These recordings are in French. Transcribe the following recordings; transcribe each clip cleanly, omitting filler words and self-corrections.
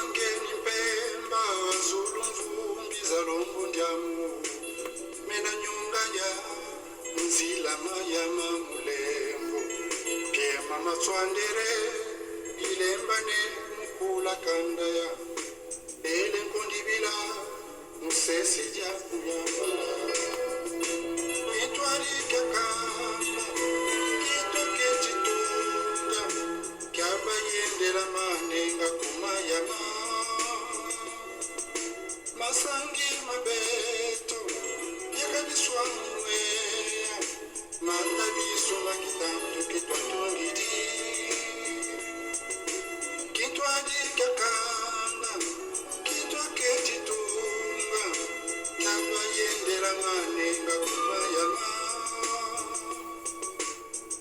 bangeni Pemba Zulu mvumbi zalombo ndyamu mena nyunganya nzila mayama mulembo kema matswandere ilembane mukula kandaya ele nkondibila musese ja kuyamba itwari kakamba kitoke chitunga kyaba yendera manenga kumayama masangi mabeto yakabiswa mweya matabiso makitamtu kitwatungidi kitwadi kakanda kitwake chitunga kyaba yendera manenga kumayama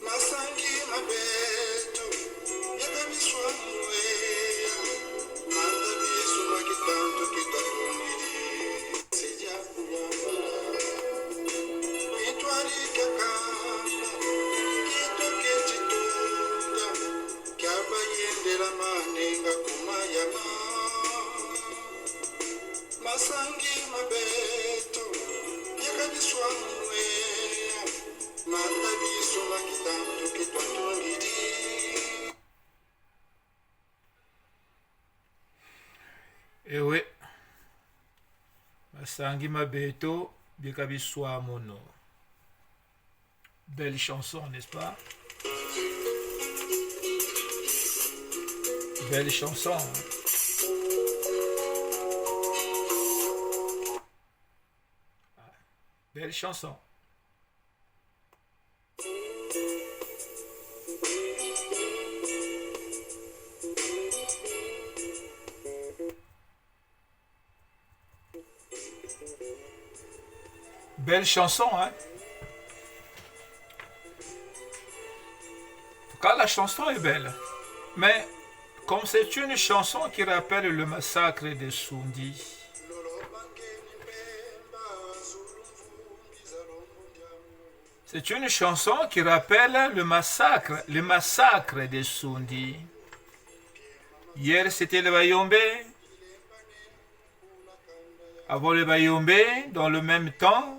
masangi mabeto yakabiswa mweya matabiso makitamtu kitwatungidi sija kuyamba itwari kakanda kitoke chitunga kyaba yendera manenga kumayama masangi mabeto yakabiswa mweya matabiso makitamtu kitwatungidi. Ewe masangi mabeto bikabiswa mono. Belle chanson, n'est-ce pas? Belle chanson. Belle chanson. Belle chanson, hein? En tout cas, la chanson est belle. Mais comme c'est une chanson qui rappelle le massacre de Soundi, c'est une chanson qui rappelle le massacre de Soundi. Hier, c'était le Bayombe. Avant le Bayombe, dans le même temps,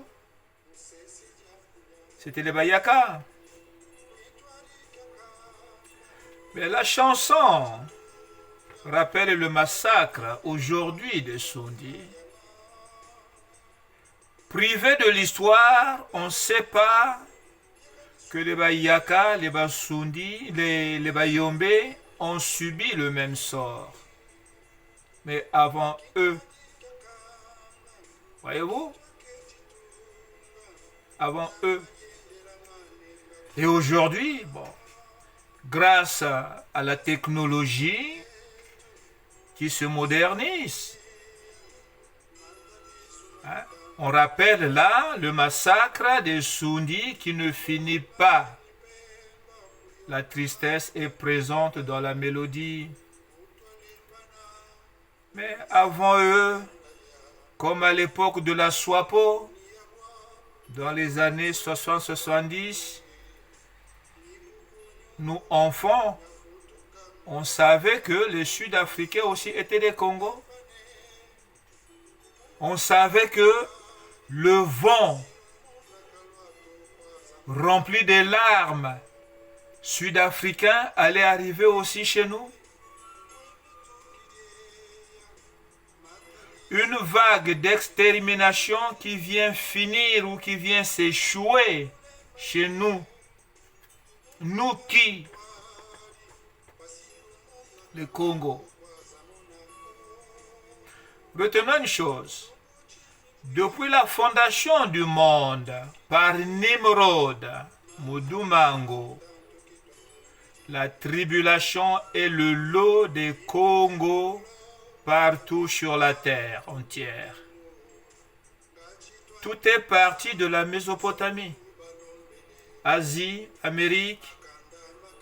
c'était le Bayaka. Mais la chanson rappelle le massacre aujourd'hui de Soundi. Privé de l'histoire, on ne sait pas que les Bayaka, les Basundi, les Bayombe ont subi le même sort. Mais avant eux, voyez-vous, avant eux. Et aujourd'hui, bon, grâce à la technologie qui se modernise, hein, on rappelle là le massacre des Soundi qui ne finit pas. La tristesse est présente dans la mélodie. Mais avant eux, comme à l'époque de la SWAPO, dans les années 60-70, nous, enfants, on savait que les Sud-Africains aussi étaient des Congos. On savait que le vent rempli de larmes sud-africain allait arriver aussi chez nous. Une vague d'extermination qui vient finir ou qui vient s'échouer chez nous. Nous qui? Le Congo. Retenons une chose. Depuis la fondation du monde par Nimrod, Mudumango, la tribulation est le lot des Congos partout sur la terre entière. Tout est parti de la Mésopotamie, Asie, Amérique,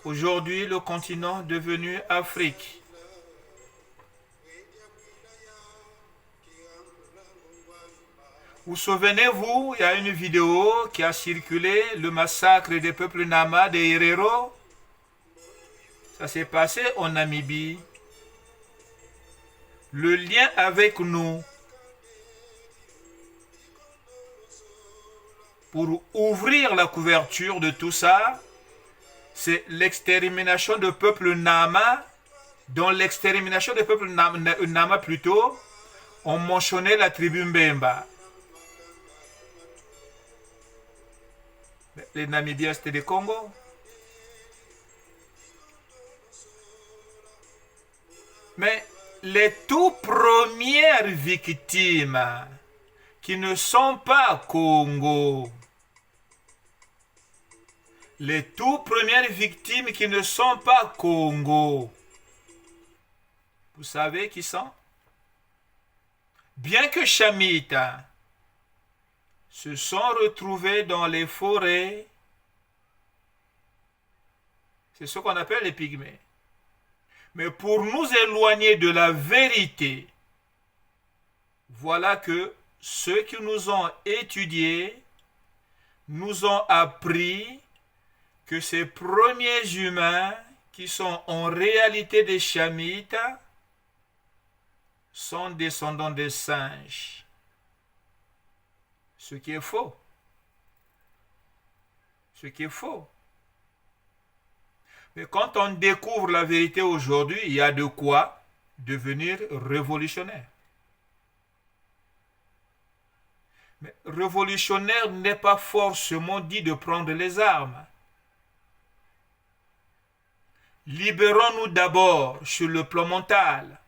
aujourd'hui le continent devenu Afrique. Vous souvenez-vous, il y a une vidéo qui a circulé, le massacre des peuples Nama des Herero. Ça s'est passé en Namibie. Le lien avec nous pour ouvrir la couverture de tout ça, c'est l'extermination du peuple Nama. Dans l'extermination du peuple Nama plutôt, on mentionnait la tribu Mbemba. Les Namibiens, c'était des Congos. Mais les tout premières victimes qui ne sont pas Congo, les tout premières victimes qui ne sont pas Congo, vous savez qui sont? Bien que Chamita se sont retrouvés dans les forêts, c'est ce qu'on appelle les pygmées. Mais pour nous éloigner de la vérité, voilà que ceux qui nous ont étudiés nous ont appris que ces premiers humains qui sont en réalité des Chamites sont descendants des singes. Ce qui est faux. Ce qui est faux. Mais quand on découvre la vérité aujourd'hui, il y a de quoi devenir révolutionnaire. Mais révolutionnaire n'est pas forcément dit de prendre les armes. Libérons-nous d'abord sur le plan mental,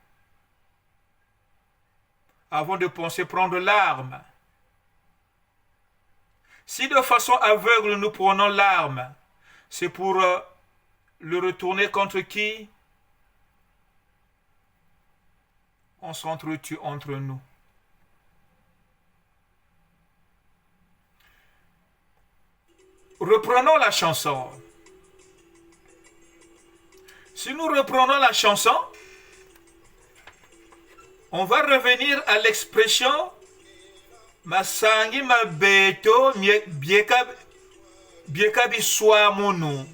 avant de penser prendre l'arme. Si de façon aveugle nous prenons l'arme, c'est pour le retourner contre qui? On s'entretue entre nous. Reprenons la chanson. Si nous reprenons la chanson, on va revenir à l'expression Masangi mabeto biekabi swamunu.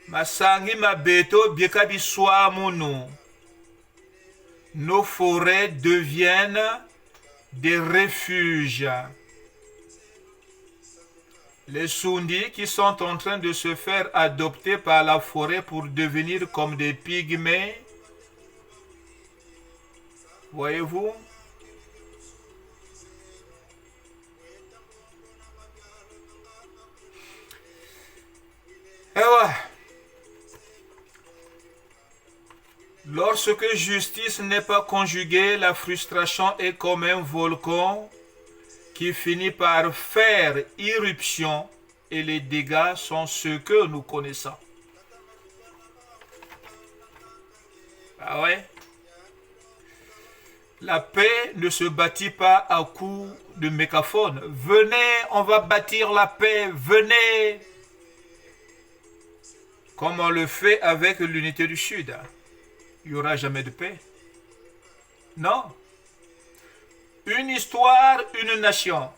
Masangi mabeto biekabi swamunu. Nos forêts deviennent des refuges. Les Sundis qui sont en train de se faire adopter par la forêt pour devenir comme des pygmées. Voyez-vous? Eh ouais. Lorsque justice n'est pas conjuguée, la frustration est comme un volcan qui finit par faire irruption et les dégâts sont ceux que nous connaissons. Ah ouais? La paix ne se bâtit pas à coups de mégaphone. Venez, on va bâtir la paix, venez. Comme on le fait avec l'unité du Sud. Il n'y aura jamais de paix. Non. Une histoire, une nation.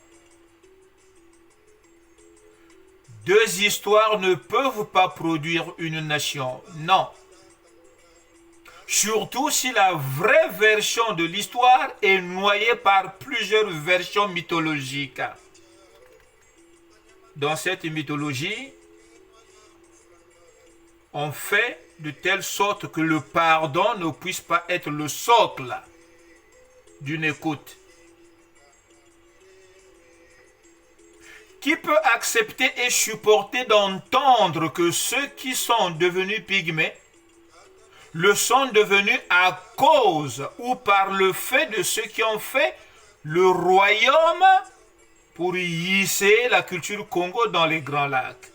Deux histoires ne peuvent pas produire une nation. Non. Surtout si la vraie version de l'histoire est noyée par plusieurs versions mythologiques. Dans cette mythologie, on fait de telle sorte que le pardon ne puisse pas être le socle d'une écoute. Qui peut accepter et supporter d'entendre que ceux qui sont devenus pygmées le sont devenus à cause ou par le fait de ceux qui ont fait le royaume pour hisser la culture Congo dans les Grands Lacs?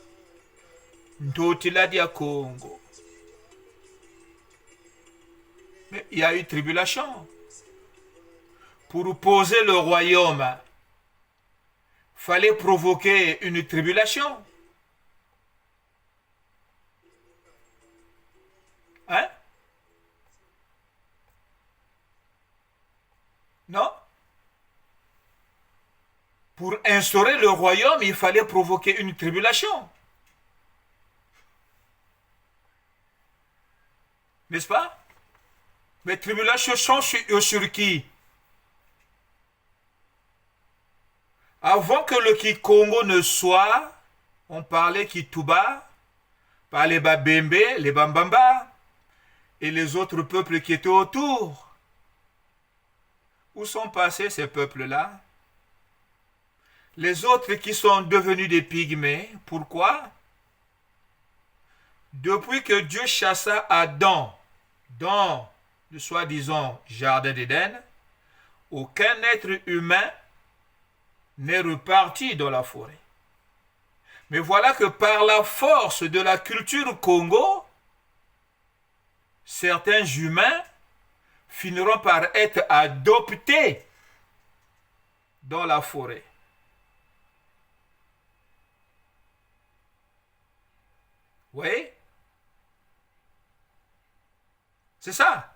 Ntotiladia Congo. Mais il y a eu tribulation. Pour poser le royaume, fallait provoquer une tribulation. Hein? Non? Pour instaurer le royaume, il fallait provoquer une tribulation. N'est-ce pas? Mais tribulations sont sur qui? Avant que le Kikongo ne soit, on parlait Kituba, par les Babembe, les Bambamba et les autres peuples qui étaient autour. Où sont passés ces peuples-là? Les autres qui sont devenus des pygmées, pourquoi? Depuis que Dieu chassa Adam dans le soi-disant jardin d'Éden, aucun être humain n'est reparti dans la forêt. Mais voilà que par la force de la culture Congo, certains humains finiront par être adoptés dans la forêt. Oui? C'est ça.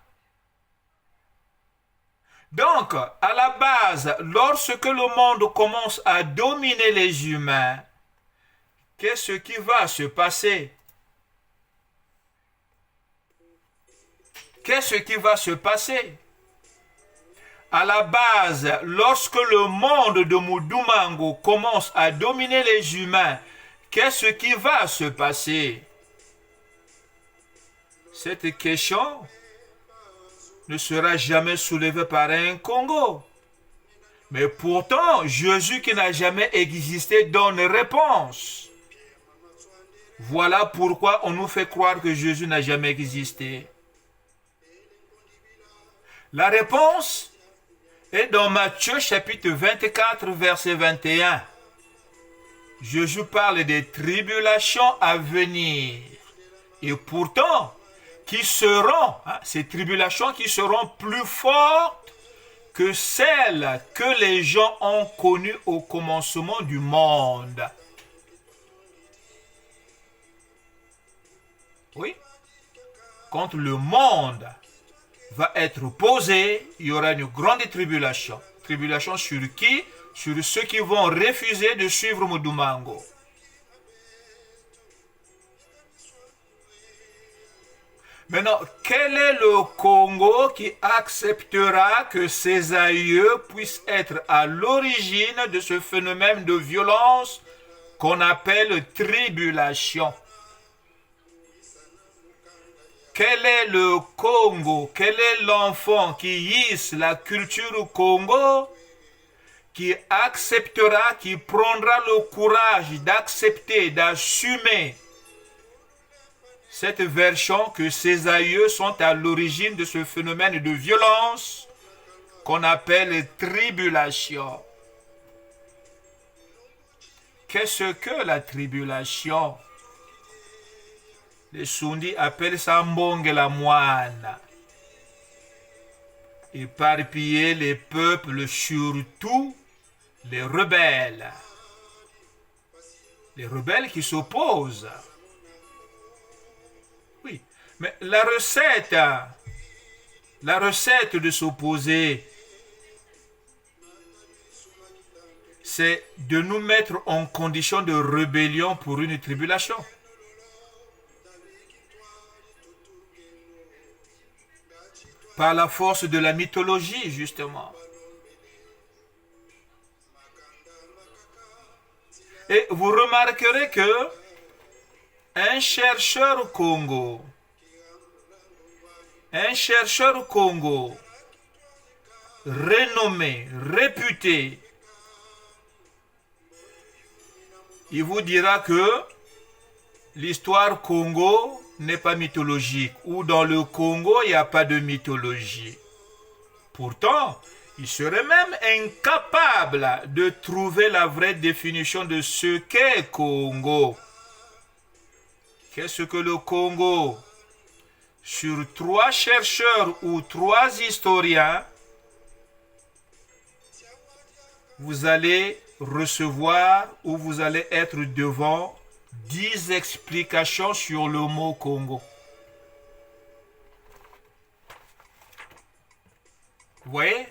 Donc, à la base, lorsque le monde commence à dominer les humains, qu'est-ce qui va se passer? Qu'est-ce qui va se passer? À la base, lorsque le monde de Mudumango commence à dominer les humains, qu'est-ce qui va se passer? Cette question ne sera jamais soulevée par un Congo. Mais pourtant, Jésus qui n'a jamais existé donne réponse. Voilà pourquoi on nous fait croire que Jésus n'a jamais existé. La réponse est dans Matthieu chapitre 24, verset 21. Jésus parle des tribulations à venir. Et pourtant, qui seront, ces tribulations qui seront plus fortes que celles que les gens ont connues au commencement du monde. Oui, quand le monde va être posé, il y aura une grande tribulation. Tribulation sur qui? Sur ceux qui vont refuser de suivre Mudumango. Maintenant, quel est le Congo qui acceptera que ses aïeux puissent être à l'origine de ce phénomène de violence qu'on appelle tribulation? Quel est le Congo? Quel est l'enfant qui hisse la culture Congo, qui acceptera, qui prendra le courage d'accepter, d'assumer cette version que ses aïeux sont à l'origine de ce phénomène de violence qu'on appelle tribulation? Qu'est-ce que la tribulation? Les Sundi appellent ça Mbonge la moine. Éparpiller les peuples, surtout les rebelles. Les rebelles qui s'opposent. Oui, mais la recette de s'opposer, c'est de nous mettre en condition de rébellion pour une tribulation. Par la force de la mythologie, justement. Et vous remarquerez que un chercheur Congo, renommé, réputé, il vous dira que l'histoire Congo n'est pas mythologique, ou dans le Congo, il n'y a pas de mythologie. Pourtant, il serait même incapable de trouver la vraie définition de ce qu'est Congo. Qu'est-ce que le Congo? Sur 3 chercheurs ou 3 historiens, vous allez recevoir ou vous allez être devant 10 explications sur le mot Congo. Vous voyez?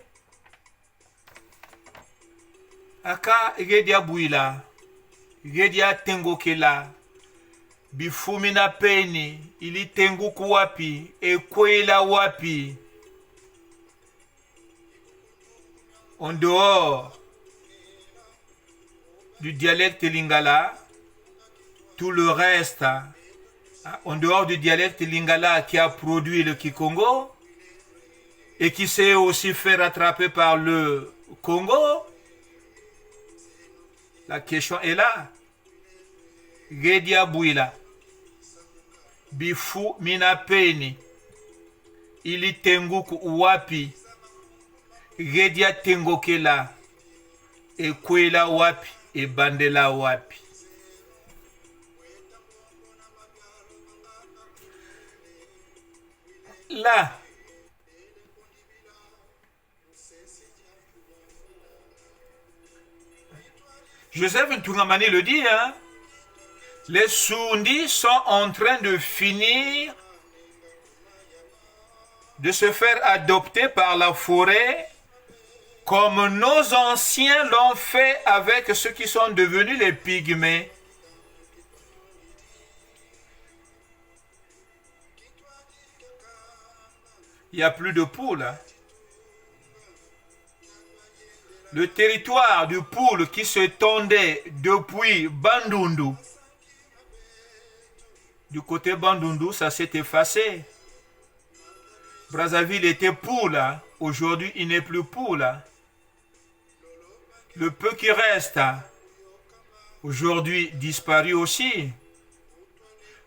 Aka Gedia Bouila, Gedia Tengokela, Bifumina Peni, ilitenguku wapi, ekwela wapi. En dehors du dialecte lingala, tout le reste, en dehors du dialecte lingala qui a produit le Kikongo et qui s'est aussi fait rattraper par le Congo, la question est là. Gedia Bouila, Bifu Minapeni, Ili Tenguku Wapi, Gedia Tengokela, Ekwela Wapi, et Bandela Wapi. Là, Joseph Ntungamani le dit, hein, les Soundis sont en train de finir de se faire adopter par la forêt comme nos anciens l'ont fait avec ceux qui sont devenus les pygmées. Il n'y a plus de poules. Hein. Le territoire du poule qui se tendait depuis Bandundu, du côté Bandundu, ça s'est effacé. Brazzaville était poule. Hein. Aujourd'hui, il n'est plus poule. Hein. Le peu qui reste, aujourd'hui, disparu aussi.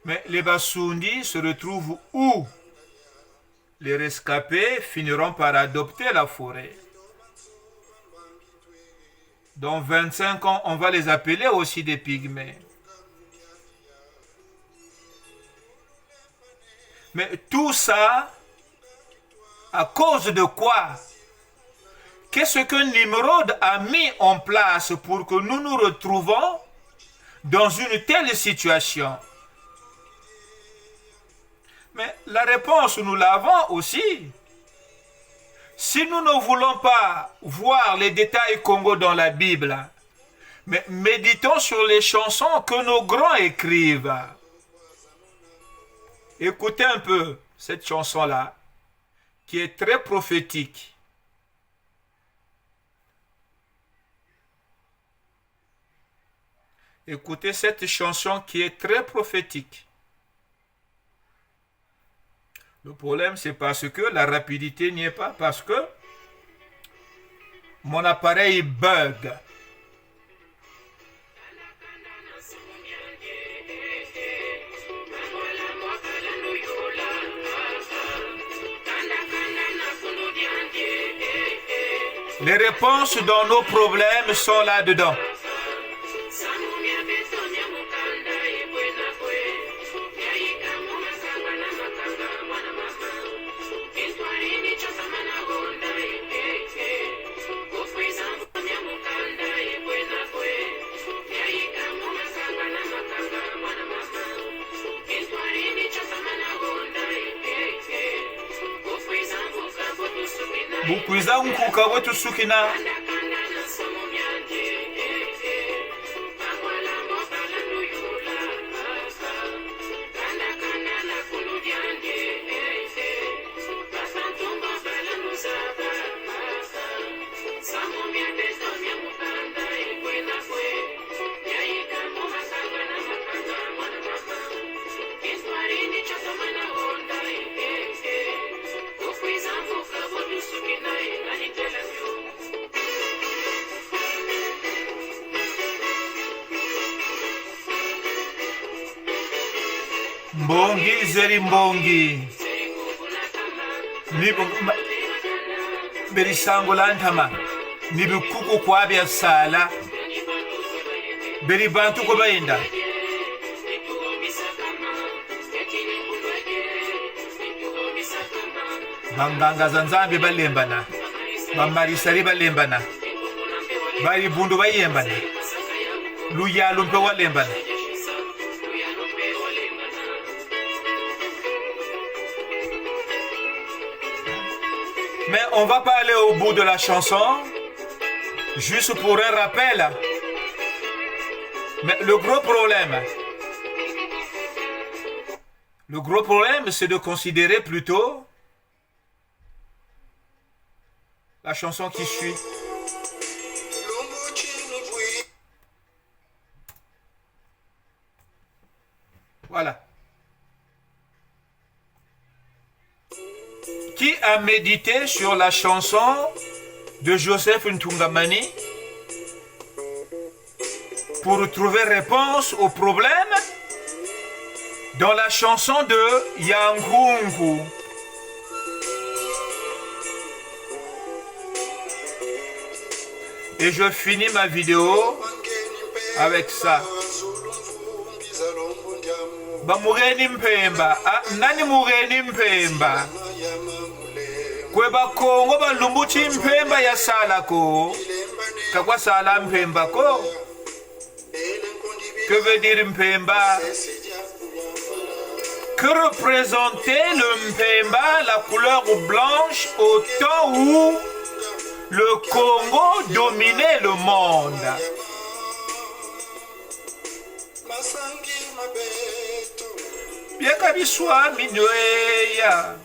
Mais les Bassoundis se retrouvent où? Les rescapés finiront par adopter la forêt. Dans 25 ans, on va les appeler aussi des pygmées. Mais tout ça, à cause de quoi? Qu'est-ce que Nimrod a mis en place pour que nous nous retrouvons dans une telle situation? Mais la réponse, nous l'avons aussi. Si nous ne voulons pas voir les détails Congo dans la Bible, mais méditons sur les chansons que nos grands écrivent. Écoutez un peu cette chanson-là, qui est très prophétique. Écoutez cette chanson qui est très prophétique. Le problème, c'est parce que la rapidité n'y est pas, parce que mon appareil bug. Les réponses dans nos problèmes sont là-dedans. Bukwiza nkuka wetu sukina. Mbongi zeri mbongi. Berisango lantama. Nibi kuku kwa bya sala. Beri bantu ko bayinda. Banganga zanzambi balembana. Bamarisari balembana. Bari bundu bayembana. Luya lumpe walembana. Mais on va pas aller au bout de la chanson, juste pour un rappel. Mais le gros problème, Le gros problème, c'est de considérer plutôt la chanson qui suit. Voilà. Qui a médité sur la chanson de Joseph Ntungamani pour trouver réponse au problème dans la chanson de Yangungu? Et je finis ma vidéo avec ça. Bamureni mpemba, nani mureni mpemba? Kwe bakongo balumbuti mpemba ya salako. Kakwa sala mpemba ko? Que veut dire mpemba? Que représentait le mpemba, la couleur blanche, au temps où le Congo dominait le monde? Bien kabiswa minweya.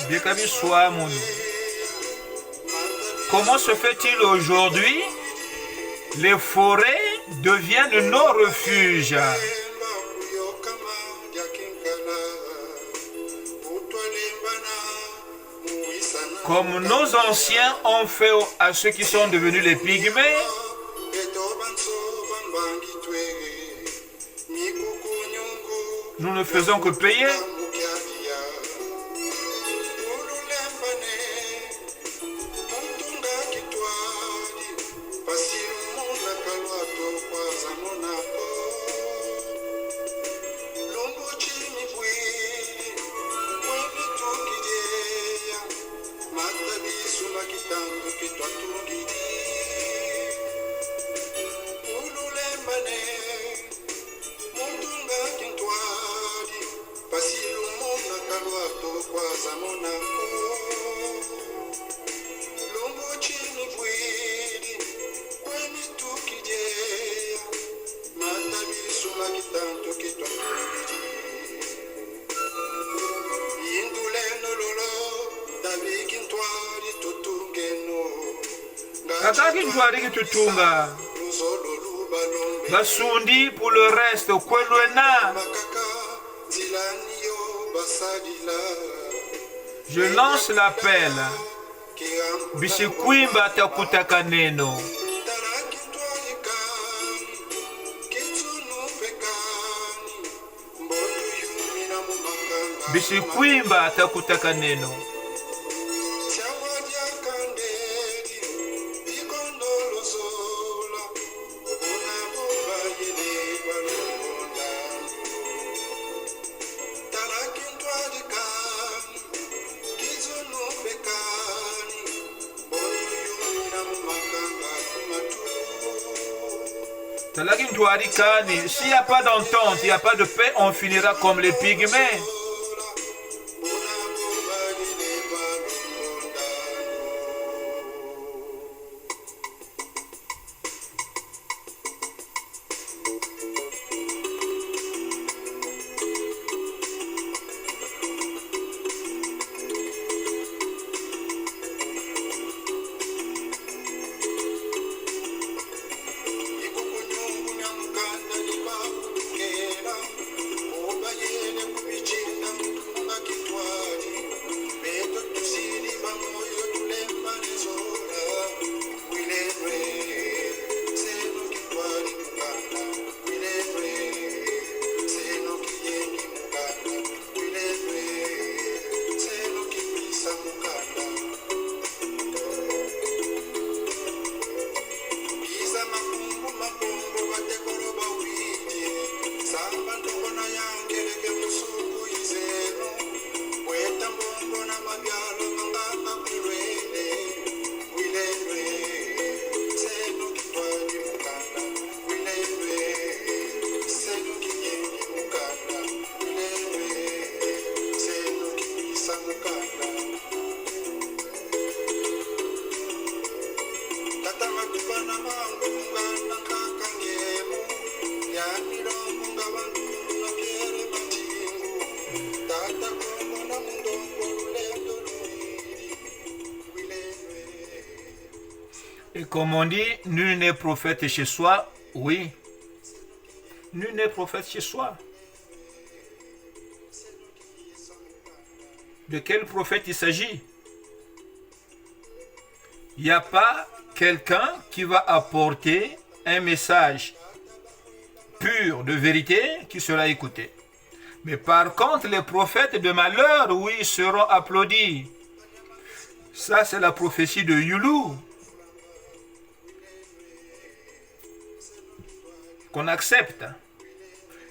Bien kabiswa mon. Comment se fait-il aujourd'hui? Les forêts deviennent nos refuges. Comme nos anciens ont fait à ceux qui sont devenus les pygmées, nous ne faisons que payer. Kakaki ntwari kitutunga basundi pour le reste kwelwena. Je lance l'appel. Bisikwimba takutaka neno. Bisikwimba takutaka neno. S'il n'y a pas d'entente, il n'y a pas de paix, on finira comme les pygmées. Et comme on dit, nul n'est prophète chez soi, oui. Nul n'est prophète chez soi. De quel prophète il s'agit? Il n'y a pas quelqu'un qui va apporter un message pur de vérité qui sera écouté. Mais par contre, les prophètes de malheur, oui, seront applaudis. Ça, c'est la prophétie de Youlou. Qu'on accepte.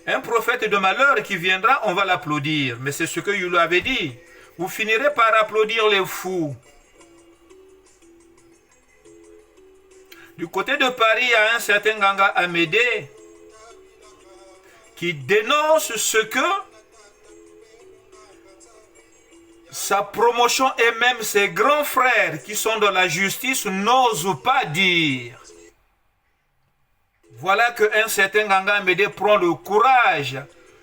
Un prophète de malheur qui viendra, on va l'applaudir. Mais c'est ce que Youlou avait dit. Vous finirez par applaudir les fous. Du côté de Paris, il y a un certain Ganga Amédée qui dénonce ce que sa promotion et même ses grands frères qui sont dans la justice n'osent pas dire. Voilà qu'un certain Ganga Amédée prend le courage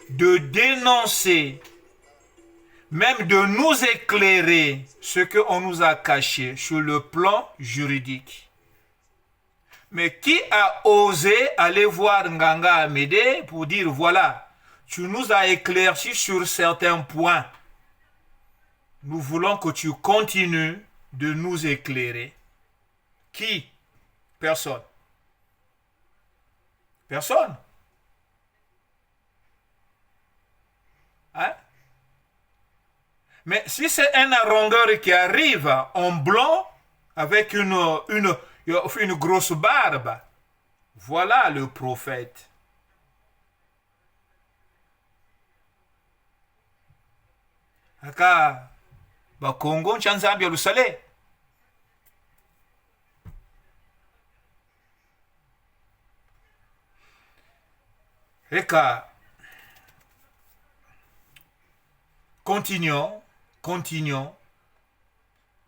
de dénoncer, même de nous éclairer ce qu'on nous a caché sur le plan juridique. Mais qui a osé aller voir Nganga Amédée pour dire, voilà, tu nous as éclairci sur certains points. Nous voulons que tu continues de nous éclairer. Qui? Personne. Personne. Hein? Mais si c'est un harangueur qui arrive en blanc avec une grosse barbe, voilà le prophète. Aka bakongo nchanzambi alusale. Eka continuons.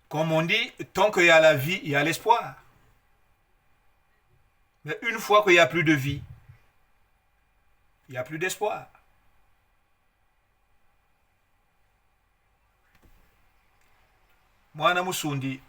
Comme on dit, tant qu'il y a la vie, il y a l'espoir. Mais une fois qu'il n'y a plus de vie, il n'y a plus d'espoir. Mwana Musundi,